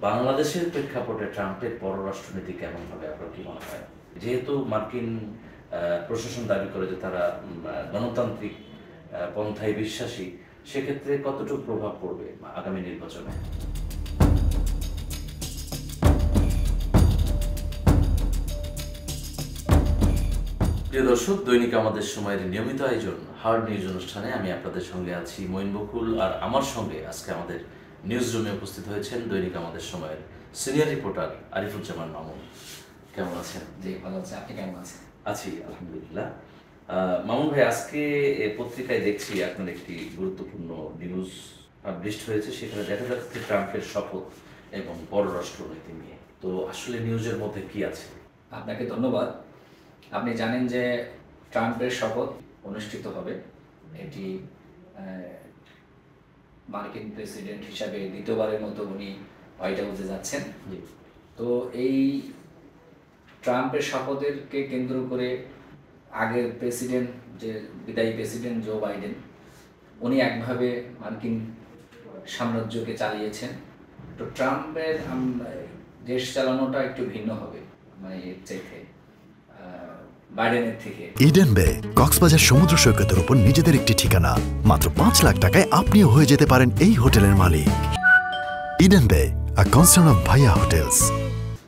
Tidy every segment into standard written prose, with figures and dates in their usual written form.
বাংলাদেশের প্রেক্ষাপটে ট্রাম্পের পররাষ্ট্রনীতি কেমন হবে আপনার কি মনে হয়? যেহেতু মার্কিন প্রশাসন দাবি করে যে তারা গণতান্ত্রিক পন্থায় বিশ্বাসী, সেক্ষেত্রে কতটুকু প্রভাব পড়বে আগামী নির্বাচনে? প্রিয় দর্শক, দৈনিক আমাদের সময়ের নিয়মিত আয়োজন হার্ড নিউজ অনুষ্ঠানে আমি আপনাদের সঙ্গে আছি মঈন বকুল, আর আমার সঙ্গে আজকে আমাদের নিউজ রুমে উপস্থিত হয়েছেন দৈনিক আমাদের সময়ের সিনিয়র রিপোর্টার আরিফুজ্জামান মামুন। কেমন আছেন? জি, ভালো আছে। আপনি কেমন আছেন? আছি আলহামদুলিল্লাহ। মামুন ভাই, আজকে পত্রিকায় দেখছি আপনার একটি গুরুত্বপূর্ণ নিউজ পাবলিশড হয়েছে, সেখানে দেখা যাচ্ছে ট্রাম্পের শপথ এবং পররাষ্ট্রনীতি নিয়ে। তো আসলে নিউজের মধ্যে কি আছে? আপনাকে ধন্যবাদ। আপনি জানেন যে ট্রাম্পের শপথ অনুষ্ঠিত হবে। এটি মার্কিন প্রেসিডেন্ট হিসাবে দ্বিতীয়বারের মতো উনি হোয়াইট হাউসে যাচ্ছেন। তো এই ট্রাম্পের শপথেরকে কেন্দ্র করে আগের প্রেসিডেন্ট, যে বিদায়ী প্রেসিডেন্ট জো বাইডেন, উনি একভাবে মার্কিন সাম্রাজ্যকে চালিয়েছেন। তো ট্রাম্পের দেশ চালানোটা একটু ভিন্ন হবে, মানে এর চাইতে বাইডেনের থেকে। ইডেন বে কক্সবাজার সমুদ্র সৈকতের উপর নিজেদের একটি ঠিকানা। মাত্র ৫ লাখ টাকায় আপনিও হয়ে যেতে পারেন এই হোটেলের মালিক। ইডেন বে, আ কনসার্ন অফ ভাইয়া হোটেলস।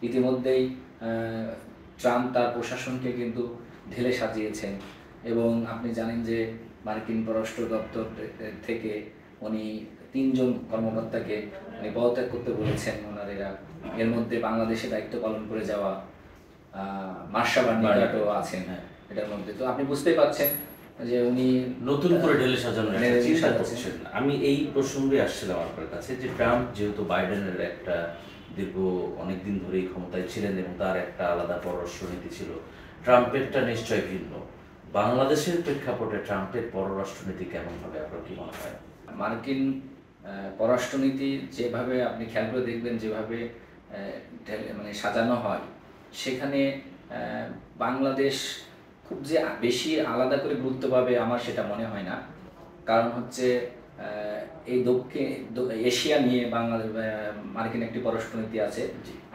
ইতিমধ্যেই ট্রাম্প তার প্রশাসনকে কিন্তু ঢেলে সাজিয়েছেন, এবং আপনি জানেন যে মার্কিন পররাষ্ট্র দপ্তর থেকে উনি ৩ জন কর্মকর্তাকে উনি পদত্যাগ করতে বলেছেন ওনারা। এর মধ্যে বাংলাদেশে দায়িত্ব পালন করে যাওয়া মার্শা বার্নিকাটও আছেন এটার মধ্যে। তো আপনি বুঝতেই পারছেন যে উনি নতুন করে ঢেলে সাজানোর একটা চিন্তা করছেন। আমি এই প্রসঙ্গে আসছিলাম আপনার কাছে যে ট্রাম্প যেহেতু বাইডেনের একটা দীর্ঘ অনেকদিন ধরেই ক্ষমতায় ছিলেন এবং তার একটা আলাদা পররাষ্ট্রনীতি ছিল, ট্রাম্পেরটা নিশ্চয় ভিন্ন। বাংলাদেশের প্রেক্ষাপটে ট্রাম্পের পররাষ্ট্রনীতি কেমন হবে আপনার কি মনে হয়? মার্কিন পররাষ্ট্রনীতি যেভাবে আপনি খেয়াল করে দেখবেন, যেভাবে মানে সাজানো হয়, সেখানে বাংলাদেশ খুব যে বেশি আলাদা করে গুরুত্ব পাবে আমার সেটা মনে হয় না। কারণ হচ্ছে এই দক্ষিণ এশিয়া নিয়ে বাংলাদেশ মার্কিন একটি পররাষ্ট্রনীতি আছে।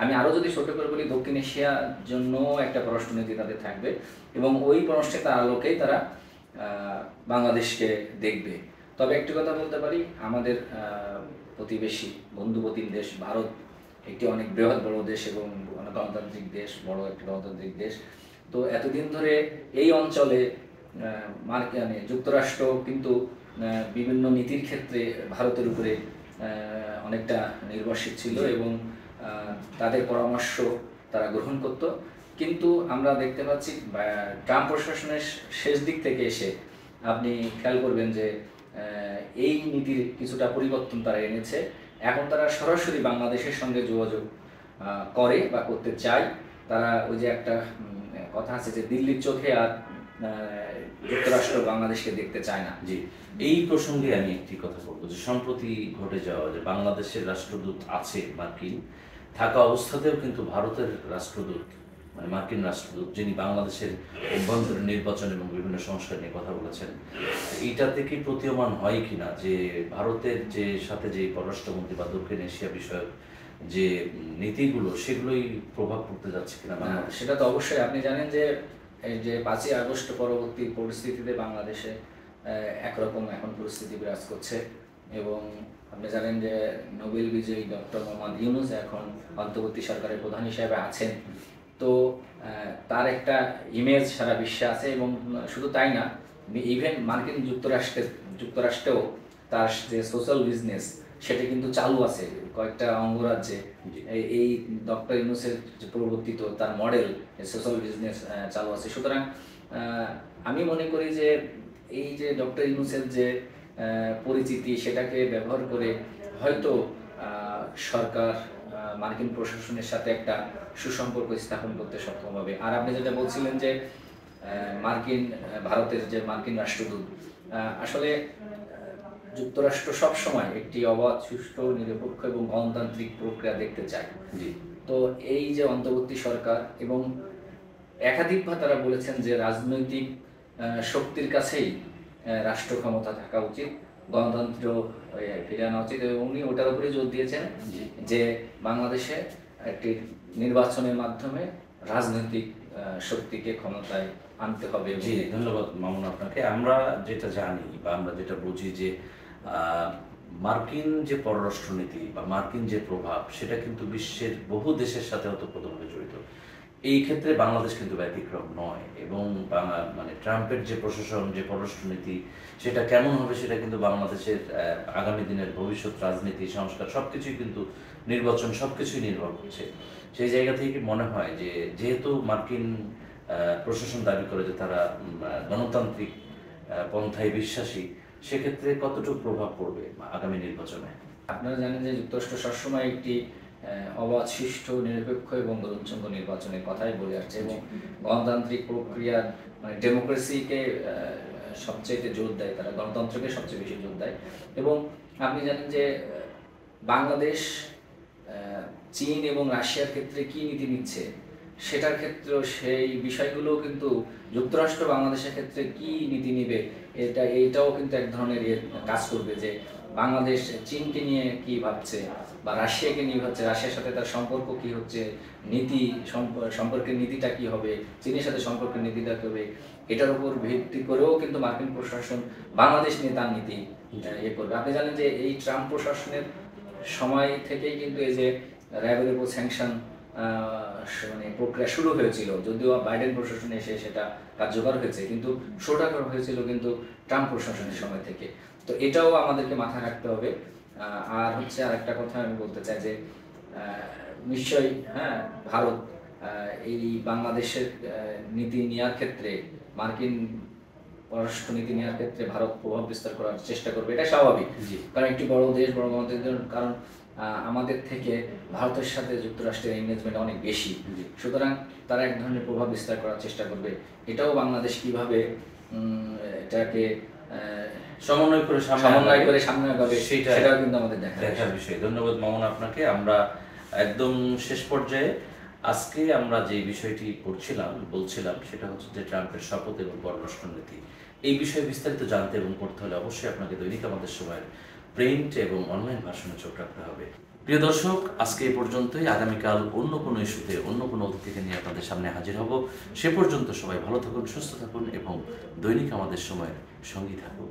আমি আরও যদি ছোট করে বলি, দক্ষিণ এশিয়ার জন্য একটা পররাষ্ট্রনীতি তাদের থাকবে, এবং ওই পররাষ্ট্রের আলোকেই তারা বাংলাদেশকে দেখবে। তবে একটি কথা বলতে পারি, আমাদের প্রতিবেশী বন্ধুপ্রতিম দেশ ভারত একটি অনেক বড় দেশ এবং গণতান্ত্রিক দেশ, বড় একটি গণতান্ত্রিক দেশ। তো এতদিন ধরে এই অঞ্চলে যুক্তরাষ্ট্র কিন্তু বিভিন্ন নীতির ক্ষেত্রে ভারতের উপরে অনেকটা নির্ভরশীল ছিল, এবং তাদের পরামর্শ তারা গ্রহণ করত। কিন্তু আমরা দেখতে পাচ্ছি ট্রাম্প প্রশাসনের শেষ দিক থেকে এসে আপনি খেয়াল করবেন যে এই নীতির কিছুটা পরিবর্তন তারা এনেছে। এখন তারা সরাসরি বাংলাদেশের সঙ্গে যোগাযোগ করে বা করতে চায়। তারা ওই যে একটা কথা আছে যে দিল্লির চোখে আর যুক্তরাষ্ট্র বাংলাদেশকে দেখতে চায় না। জি, এই প্রসঙ্গে আমি একটি কথা বলবো যে সম্প্রতি ঘটে যাওয়া যে বাংলাদেশের রাষ্ট্রদূত আছে মার্কিন, থাকা অবস্থাতেও কিন্তু ভারতের রাষ্ট্রদূত, মানে মার্কিন রাষ্ট্রদূত, যিনি বাংলাদেশের অভ্যন্তরীণ নির্বাচন এবং বিভিন্ন সংস্কার নিয়ে কথা বলেছেন, এইটাতে কি প্রতীয়মান হয় কিনা যে ভারতের যে সাথে যে পররাষ্ট্রমন্ত্রী বা দক্ষিণ এশিয়া বিষয়ক যে নীতিগুলো, সেগুলোই প্রভাব পড়তে যাচ্ছে কিনা বাংলাদেশ? সেটা তো অবশ্যই। আপনি জানেন যে এই যে 5ই আগস্ট পরবর্তী পরিস্থিতিতে বাংলাদেশে একরকম এখন পরিস্থিতি বিরাজ করছে, এবং আপনি জানেন যে নোবেল বিজয়ী ডক্টর মোহাম্মদ ইউনূস এখন অন্তর্বর্তী সরকারের প্রধান হিসেবে আছেন। তো তার একটা ইমেজ সারা বিশ্বে আছে, এবং শুধু তাই না, ইভেন মার্কিন যুক্তরাষ্ট্রেও তার যে সোশ্যাল বিজনেস সেটা কিন্তু চালু আছে কয়েকটা অঙ্গরাজ্যে। এই ডক্টর ইউনূসের যে প্রবর্তিত তার মডেল সোশ্যাল বিজনেস চালু আছে। সুতরাং আমি মনে করি যে এই যে ডক্টর ইউনূসের যে পরিচিতি, সেটাকে ব্যবহার করে হয়তো সরকার মার্কিন প্রশাসনের সাথে একটা সুসম্পর্ক স্থাপন করতে সক্ষম হবে। আর আপনি যেটা বলছিলেন যে ভারতের যে মার্কিন রাষ্ট্রদূত, আসলে যুক্তরাষ্ট্র সবসময় একটি অবাধ, সুষ্ঠু, নিরপেক্ষ এবং গণতান্ত্রিক প্রক্রিয়া দেখতে চায়। তো এই যে অন্তর্বর্তী সরকার, এবং একাধিকবার তারা বলেছেন যে রাজনৈতিক শক্তির কাছেই রাষ্ট্র ক্ষমতা থাকা উচিত, গণতন্ত্র ফিরিয়ে আনা উচিত, এবং উনি ওটার উপরে জোর দিয়েছেন যে বাংলাদেশে একটি নির্বাচনের মাধ্যমে রাজনৈতিক শক্তিকে ক্ষমতায় আনতে হবে। জি, ধন্যবাদ মামুন আপনাকে। আমরা যেটা জানি বা আমরা যেটা বুঝি যে মার্কিন যে পররাষ্ট্রনীতি বা মার্কিন যে প্রভাব সেটা কিন্তু বিশ্বের বহু দেশের সাথে ওতপ্রোতভাবে জড়িত। এই ক্ষেত্রে বাংলাদেশ কিন্তু ব্যতিক্রম নয়, এবং মানে ট্রাম্পের যে প্রশাসন, যে পররাষ্ট্রনীতি সেটা কেমন হবে সেটা কিন্তু বাংলাদেশের আগামী দিনের ভবিষ্যৎ রাজনীতি, সংস্কার সবকিছুই কিন্তু, নির্বাচন সবকিছুই নির্ভর করছে। সেই জায়গা থেকে মনে হয় যে যেহেতু মার্কিন প্রশাসন দাবি করে যে তারা গণতান্ত্রিক পন্থায় বিশ্বাসী, সেক্ষেত্রে কতটুকু প্রভাব পড়বে আগামী নির্বাচনে? আপনারা জানেন যে যুক্তরাষ্ট্র সবসময় একটি অবাধ, সুষ্ঠু, নিরপেক্ষ এবং গ্রহণযোগ্য নির্বাচনের কথাই বলে আসছে, এবং গণতান্ত্রিক প্রক্রিয়া মানে ডেমোক্রেসিকে সবচেয়ে জোর দেয়, তারা গণতন্ত্রকে সবচেয়ে বেশি জোর দেয়। এবং আপনি জানেন যে বাংলাদেশ চীন এবং রাশিয়ার ক্ষেত্রে কি নীতি নিচ্ছে, সেটার ক্ষেত্রেও সেই বিষয়গুলো কিন্তু যুক্তরাষ্ট্র বাংলাদেশের ক্ষেত্রে কি নীতি নিবে, এইটাও কিন্তু এক ধরনের কাজ করবে যে বাংলাদেশ চীনকে নিয়ে কি ভাবছে বা রাশিয়াকে নিয়ে ভাবছে, রাশিয়ার সাথে তার সম্পর্ক কি হচ্ছে, নীতি সম্পর্কের নীতিটা কি হবে, চীনের সাথে সম্পর্কের নীতিটা কি হবে, এটার উপর ভিত্তি করেও কিন্তু মার্কিন প্রশাসন বাংলাদেশ নিয়ে তার নীতি করবে। আপনি জানেন যে এই ট্রাম্প প্রশাসনের সময় থেকেই কিন্তু এই যে র্যাবের উপর স্যাংশন মানে প্রক্রিয়া শুরু হয়েছিল, যদিও বাইডেন প্রশাসনে এসে সেটা কার্যকর হয়েছে, কিন্তু শুরুটা হয়েছিল কিন্তু ট্রাম্প প্রশাসনের সময় থেকে। তো এটাও আমাদেরকে মাথায় রাখতে হবে। আর হচ্ছে আরেকটা কথা আমি বলতে চাই যে নিশ্চয়ই ভারত এই বাংলাদেশের নীতি নেওয়ার ক্ষেত্রে, মার্কিন পররাষ্ট্র নীতি নেওয়ার ক্ষেত্রে ভারত প্রভাব বিস্তার করার চেষ্টা করবে, এটা স্বাভাবিক। কারণ একটি বড় দেশ, বড় গণতন্ত্রের কারণ আমাদের থেকে ভারতের সাথে যুক্তরাষ্ট্রের এঙ্গেজমেন্ট অনেক বেশি, সুতরাং তারা এক ধরনের প্রভাব বিস্তার করার চেষ্টা করবে। এটাও বাংলাদেশ কিভাবে এটাকে সমন্বয় করে সামনে আগাবে সেটাও কিন্তু আমাদের দেখার বিষয়। ধন্যবাদ মামুন আপনাকে। আমরা একদম শেষ পর্যায়ে আজকে আমরা যে বিষয়টি বলছিলাম সেটা হচ্ছে যে ট্রাম্পের শপথ এবং পররাষ্ট্রনীতি। এই বিষয়ে বিস্তারিত জানতে এবং পড়তে হলে অবশ্যই আপনাকে দৈনিক আমাদের সময়ের প্রিন্ট এবং অনলাইন ভার্সনে চোখ রাখতে হবে। প্রিয় দর্শক, আজকে এই পর্যন্তই। আগামীকাল অন্য কোনো ইস্যুতে অন্য কোনো অতিথিকে নিয়ে আপনাদের সামনে হাজির হব। সে পর্যন্ত সবাই ভালো থাকুন, সুস্থ থাকুন এবং দৈনিক আমাদের সময়ের সঙ্গী থাকুন।